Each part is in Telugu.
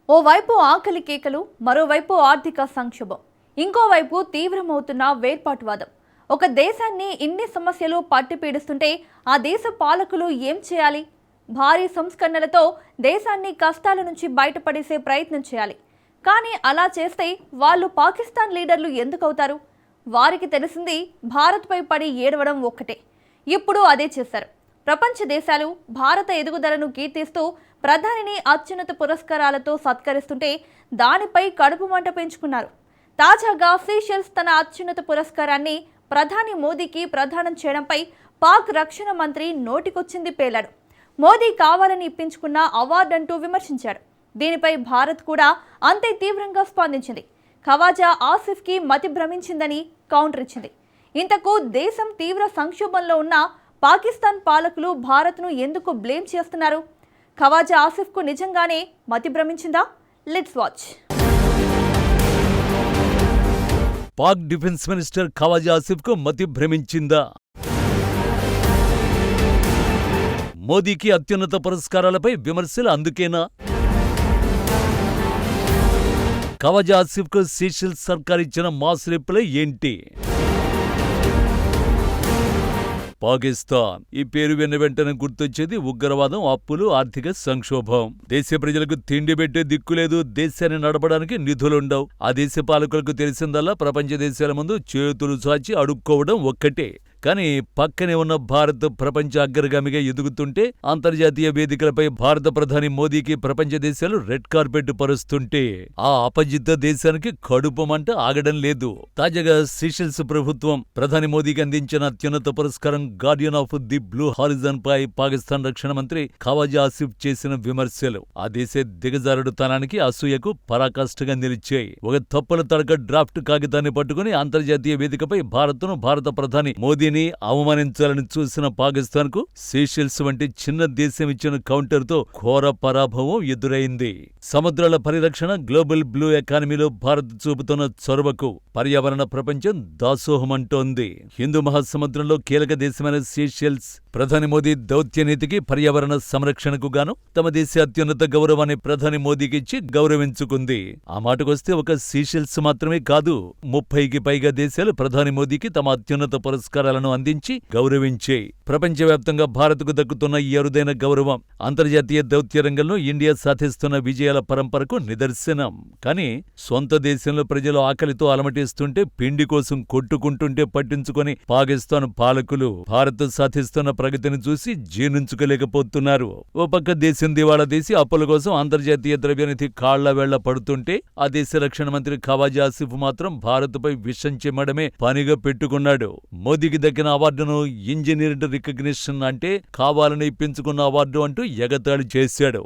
ఓవైపు ఆకలి కేకలు, మరోవైపు ఆర్థిక సంక్షోభం, ఇంకోవైపు తీవ్రమవుతున్న వేర్పాటువాదం. ఒక దేశాన్ని ఇన్ని సమస్యలు పట్టిపీడిస్తుంటే ఆ దేశ పాలకులు ఏం చేయాలి? భారీ సంస్కరణలతో దేశాన్ని కష్టాల నుంచి బయటపడేసే ప్రయత్నం చేయాలి. కానీ అలా చేస్తే వాళ్ళు పాకిస్తాన్ లీడర్లు ఎందుకు అవుతారు? వారికి తెలిసింది భారత్పై పడి ఏడవడం ఒక్కటే. ఇప్పుడు అదే చేశారు. ప్రపంచ దేశాలు భారత ఎదుగుదలను కీర్తిస్తూ ప్రధానిని అత్యున్నత పురస్కారాలతో సత్కరిస్తుంటే దానిపై కడుపు మంట పెంచుకున్నారు. తాజాగా సీషెల్స్ తన అత్యున్నత పురస్కారాన్ని ప్రధాని మోదీకి ప్రదానం చేయడంపై పాక్ రక్షణ మంత్రి నోటికొచ్చింది పేలాడు. మోదీ కావాలని ఇప్పించుకున్న అవార్డు అంటూ విమర్శించాడు. దీనిపై భారత్ కూడా అంతే తీవ్రంగా స్పందించింది. ఖవాజా ఆసిఫ్కి మతి భ్రమించిందని కౌంటర్ ఇచ్చింది. ఇంతకు దేశం తీవ్ర సంక్షోభంలో ఉన్న పాకిస్తాన్ పాలకులు భారత్ను ఎందుకు బ్లేమ్ చేస్తున్నారు? ఖవాజా ఆసిఫ్కు నిజంగానే మతి భ్రమించిందా? Let's watch. Pak defence minister Khawaja ఆసిఫ్కు మతి భ్రమించిందా? మోదీకి అత్యున్నత పురస్కారాలపై విమర్శలు అందుకేనా? ఖవాజా ఆసిఫ్కు సీషెల్స్ సర్కార్ ఇచ్చిన మాస్ రిప్లై ఏంటి? పాకిస్తాన్ ఈ పేరు విన్న వెంటనే గుర్తొచ్చేది ఉగ్రవాదం, అప్పులు, ఆర్థిక సంక్షోభం. దేశ ప్రజలకు తిండి పెట్టే దిక్కులేదు, దేశాన్ని నడపడానికి నిధులుండవు. ఆ దేశ పాలకులకు తెలిసిందల్లా ప్రపంచ దేశాల ముందు చేతులు చాచి అడుక్కోవడం ఒక్కటే. కానీ పక్కనే ఉన్న భారత్ ప్రపంచ అగ్రగామిగా ఎదుగుతుంటే, అంతర్జాతీయ వేదికలపై భారత ప్రధాని మోదీకి ప్రపంచ దేశాలు రెడ్ కార్పెట్ పరుస్తుంటే ఆ అపజిత దేశానికి కడుపు మంట ఆగడం లేదు. తాజాగా సీషెల్స్ ప్రభుత్వం ప్రధాని మోదీకి అందించిన అత్యున్నత పురస్కారం Guardian of the Blue Horizon పై పాకిస్తాన్ రక్షణ మంత్రి ఖవాజా ఆసిఫ్ చేసిన విమర్శలు ఆ దేశ దిగజారుడుతనానికి, అసూయకు పరాకాష్ఠగా నిలిచాయి. ఒక తప్పుల తడక డ్రాఫ్ట్ కాగితాన్ని పట్టుకుని అంతర్జాతీయ వేదికపై భారత ప్రధాని మోదీ అవమానించాలని చూసిన పాకిస్తాన్ కు సీషెల్స్ వంటి చిన్న దేశం ఇచ్చిన కౌంటర్ తో ఘోర పరాభవం ఎదురైంది. సముద్రాల పరిరక్షణ, గ్లోబల్ బ్లూ ఎకానమీలో భారత్ చూపుతున్న చొరవకు పర్యావరణ ప్రపంచం దాసోహమంటోంది. హిందూ మహాసముద్రంలో కీలక దేశమైన సీషెల్స్ ప్రధాని మోదీ దౌత్యనీతికి, పర్యావరణ సంరక్షణకు గాను తమ దేశ అత్యున్నత గౌరవాన్ని ప్రధాని మోదీకిచ్చి గౌరవించుకుంది. ఆ మాటకొస్తే ఒక సీషెల్స్ మాత్రమే కాదు, 30కి పైగా దేశాలు ప్రధాని మోదీకి తమ అత్యున్నత పురస్కారాలను అందించి గౌరవించే. ప్రపంచవ్యాప్తంగా భారత్కు దక్కుతున్న ఈ అరుదైన గౌరవం అంతర్జాతీయ దౌత్య రంగంలో ఇండియా సాధిస్తున్న విజయాల పరంపరకు నిదర్శనం. కానీ సొంత దేశంలో ప్రజలు ఆకలితో అలమటిస్తుంటే, పిండి కోసం కొట్టుకుంటుంటే పట్టించుకొని పాకిస్తాన్ పాలకులు భారత్ సాధిస్తున్న ప్రగతిని చూసి జీర్ణించుకోలేకపోతున్నారు. ఓ పక్క దేశం దివాళా తీసి అప్పుల కోసం అంతర్జాతీయ ద్రవ్యనిధి కాళ్ల వేళ్ల పడుతుంటే, ఆ దేశ రక్షణ మంత్రి ఖవాజా ఆసిఫ్ మాత్రం భారత్పై విషం చిమ్మడమే పనిగా పెట్టుకున్నాడు. మోదీకి దక్కిన అవార్డును ఇంజనీర్డ్ రికగ్నిషన్, అంటే కావాలని ఇప్పించుకున్న అవార్డు అంటూ ఎగతాళి చేశాడు.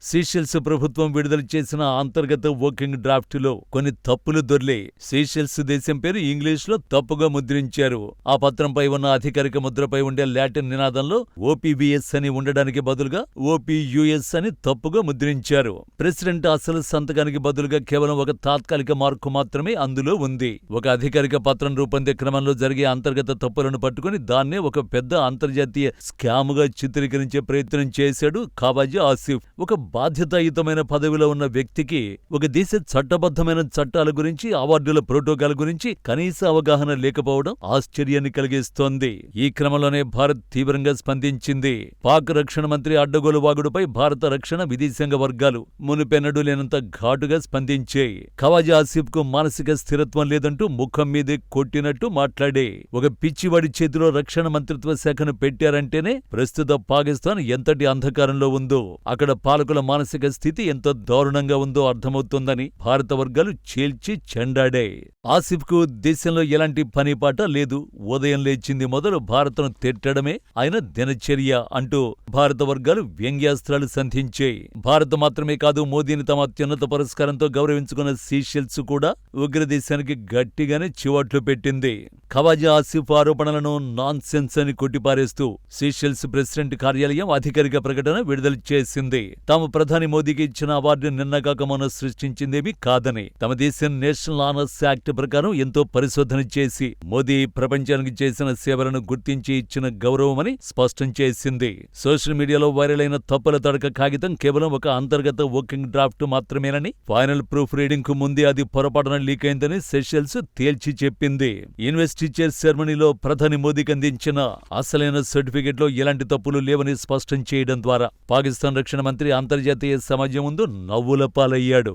సీషెల్స్ ప్రభుత్వం విడుదల చేసిన అంతర్గత వర్కింగ్ డ్రాఫ్టులో కొన్ని తప్పులు దొర్లే. సీషెల్స్ దేశం పేరు ఇంగ్లీష్లో తప్పుగా ముద్రించారు. ఆ పత్రంపై ఉన్న అధికారిక ముద్రపై ఉండే లాటిన్ నినాదంలో ఓపీవీఎస్ అని ఉండడానికి బదులుగా ఓపీయూఎస్ అని తప్పుగా ముద్రించారు. ప్రెసిడెంట్ అసలు సంతకానికి బదులుగా కేవలం ఒక తాత్కాలిక మార్కు మాత్రమే అందులో ఉంది. ఒక అధికారిక పత్రం రూపొందే క్రమంలో జరిగే అంతర్గత తప్పులను పట్టుకుని దాన్నే ఒక పెద్ద అంతర్జాతీయ స్కాముగా చిత్రీకరించే ప్రయత్నం చేశాడు ఖవాజా ఆసిఫ్. ఒక బాధ్యతాయుతమైన పదవిలో ఉన్న వ్యక్తికి ఒక దేశ చట్టబద్ధమైన చట్టాల గురించి, అవార్డుల ప్రోటోకాల్ గురించి కనీస అవగాహన లేకపోవడం ఆశ్చర్యాన్ని కలిగిస్తోంది. ఈ క్రమంలోనే భారత్ తీవ్రంగా స్పందించింది. పాక్ రక్షణ మంత్రి అడ్డగోలు వాగుడుపై భారత రక్షణ, విదేశాంగ వర్గాలు మునుపెన్నడూ లేనంత ఘాటుగా స్పందించాయి. ఖవాజా ఆసిఫ్ కు మానసిక స్థిరత్వం లేదంటూ ముఖం మీదే కొట్టినట్టు మాట్లాడే. ఒక పిచ్చివాడి చేతిలో రక్షణ మంత్రిత్వ శాఖను పెట్టారంటేనే ప్రస్తుత పాకిస్తాన్ ఎంతటి అంధకారంలో ఉందో, అక్కడ పాలకుల మానసిక స్థితి ఎంత దారుణంగా ఉందో అర్థమవుతోందని భారత వర్గాలు చీల్చి చెండాడాయి. ఆసిఫ్ కు దేశంలో ఎలాంటి పనిపాట లేదు. ఉదయం లేచింది మొదలు భారత్ను తిట్టడమే ఆయన దినచర్య అంటూ భారత వర్గాలు వ్యంగ్యాస్త్రాలు సంధించాయి. భారత్ మాత్రమే కాదు, మోదీని తమ అత్యున్నత పురస్కారంతో గౌరవించుకున్న సీషెల్స్ కూడా ఉగ్రదేశానికి గట్టిగానే చివాట్లు పెట్టింది. ఖవాజా ఆసిఫ్ ఆరోపణలను నాన్ సెన్స్ అని కొట్టిపారేస్తూ సీషెల్స్ ప్రెసిడెంట్ కార్యాలయం అధికారిక ప్రకటన విడుదల చేసింది. తాము ప్రధాని మోదీకి ఇచ్చిన అవార్డు నిన్నగాక మొన్న సృష్టించిందేమీ కాదని, తమ దేశం నేషనల్ ఆనర్స్ యాక్ట్ ప్రకారం ఎంతో పరిశోధన చేసి మోదీ ప్రపంచానికి చేసిన సేవలను గుర్తించి ఇచ్చిన గౌరవమని స్పష్టం చేసింది. సోషల్ మీడియాలో వైరల్ అయిన తప్పుల తడక కాగితం కేవలం ఒక అంతర్గత వర్కింగ్ డ్రాఫ్ట్ మాత్రమేనని, ఫైనల్ ప్రూఫ్ రీడింగ్ కు ముందే అది పొరపాటున లీక్ అయిందని సెషెల్స్ తేల్చి చెప్పింది. ఇన్వెస్టిచర్ సెరమనీలో ప్రధాని మోదీకి అందించిన అసలైన సర్టిఫికెట్ లో ఎలాంటి తప్పులు లేవని స్పష్టం చేయడం ద్వారా పాకిస్తాన్ రక్షణ మంత్రి అంతర్జాతీయ సమాజం ముందు నవ్వుల పాలయ్యాడు.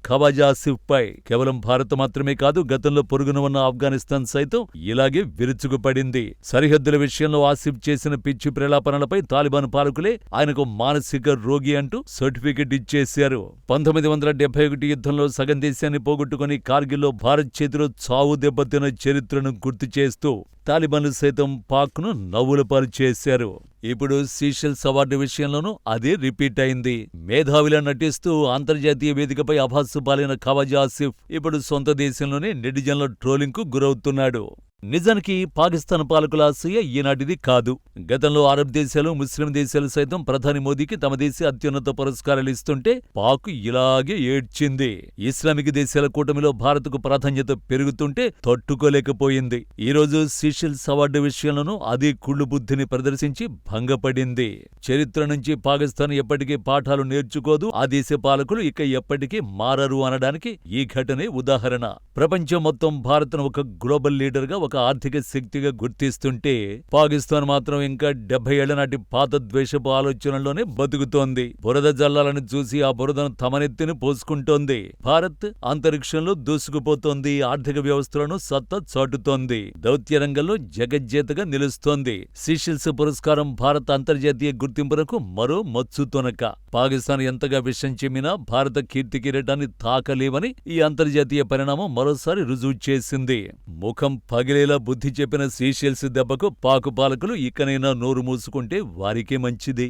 ఖవాజా ఆసిఫ్ పై కేవలం భారత్ మాత్రమే కాదు, గతంలో పొరుగున ఉన్న ఆఫ్ఘనిస్తాన్ సైతం ఇలాగే విరుచుకుపడింది. సరిహద్దుల విషయంలో ఆసిఫ్ చేసిన పిచ్చి ప్రలాపనలపై తాలిబాన్ పాలకులే ఆయనకు మానసిక రోగి అంటూ సర్టిఫికెట్ ఇచ్చేశారు. 1971 యుద్ధంలో సగం దేశాన్ని పోగొట్టుకుని కార్గిల్లో భారత్ చేతిలో చావు దెబ్బతిన్న చరిత్రను గుర్తు చేస్తూ తాలిబాన్లు సైతం పాక్ను నవ్వుల పాలు చేశారు. ఇప్పుడు సీషెల్స్ అవార్డు విషయంలోనూ అదే రిపీట్ అయింది. మేధావిలా నటిస్తూ అంతర్జాతీయ వేదికపై అభాసు పాలైన ఖవాజా ఆసిఫ్ ఇప్పుడు సొంత దేశంలోనే నెటిజన్ల ట్రోలింగ్ కు గురవుతున్నాడు. నిజానికి పాకిస్తాన్ పాలకుల ఆశయ ఈనాటిది కాదు. గతంలో అరబ్ దేశాలు, ముస్లిం దేశాలు సైతం ప్రధాని మోదీకి తమ దేశ అత్యున్నత పురస్కారాలు ఇస్తుంటే పాక్ ఇలాగే ఏడ్చింది. ఇస్లామిక్ దేశాల కూటమిలో భారత్కు ప్రాధాన్యత పెరుగుతుంటే తట్టుకోలేకపోయింది. ఈరోజు సీషెల్స్ అవార్డు విషయంలోనూ అదే కుళ్ళు బుద్ధిని ప్రదర్శించి భంగపడింది. చరిత్ర నుంచి పాకిస్తాన్ ఎప్పటికీ పాఠాలు నేర్చుకోదు, ఆ దేశ పాలకులు ఇక ఎప్పటికీ మారరు అనడానికి ఈ ఘటనే ఉదాహరణ. ప్రపంచం మొత్తం భారత్ను ఒక గ్లోబల్ లీడర్ గా, ఒక ఆర్థిక శక్తిగా గుర్తిస్తుంటే పాకిస్తాన్ మాత్రం ఇంకా 70 ఏళ్ల నాటి పాత ద్వేషపు ఆలోచనల్లోనే బతుకుతోంది. బురద జల్లాలను చూసి ఆ బురదను తమనెత్తిని పోసుకుంటోంది. భారత్ అంతరిక్షంలో దూసుకుపోతోంది, ఆర్థిక వ్యవస్థలను సత్తా చాటుతోంది, దౌత్య రంగంలో జగజ్జేతగా నిలుస్తోంది. సీషెల్స్ పురస్కారం భారత అంతర్జాతీయ గుర్తింపునకు మరో మచ్చు తొనక. పాకిస్తాన్ ఎంతగా విషం చిమ్మినా భారత కీర్తి కిరీటాన్ని తాకలేవని ఈ అంతర్జాతీయ పరిణామం మరోసారి రుజువు చేసింది. ముఖం పగిలేలా బుద్ధి చెప్పిన సీషెల్స్ దెబ్బకు పాకు పాలకులు ఇకనైనా నోరు మూసుకుంటే వారికే మంచిది.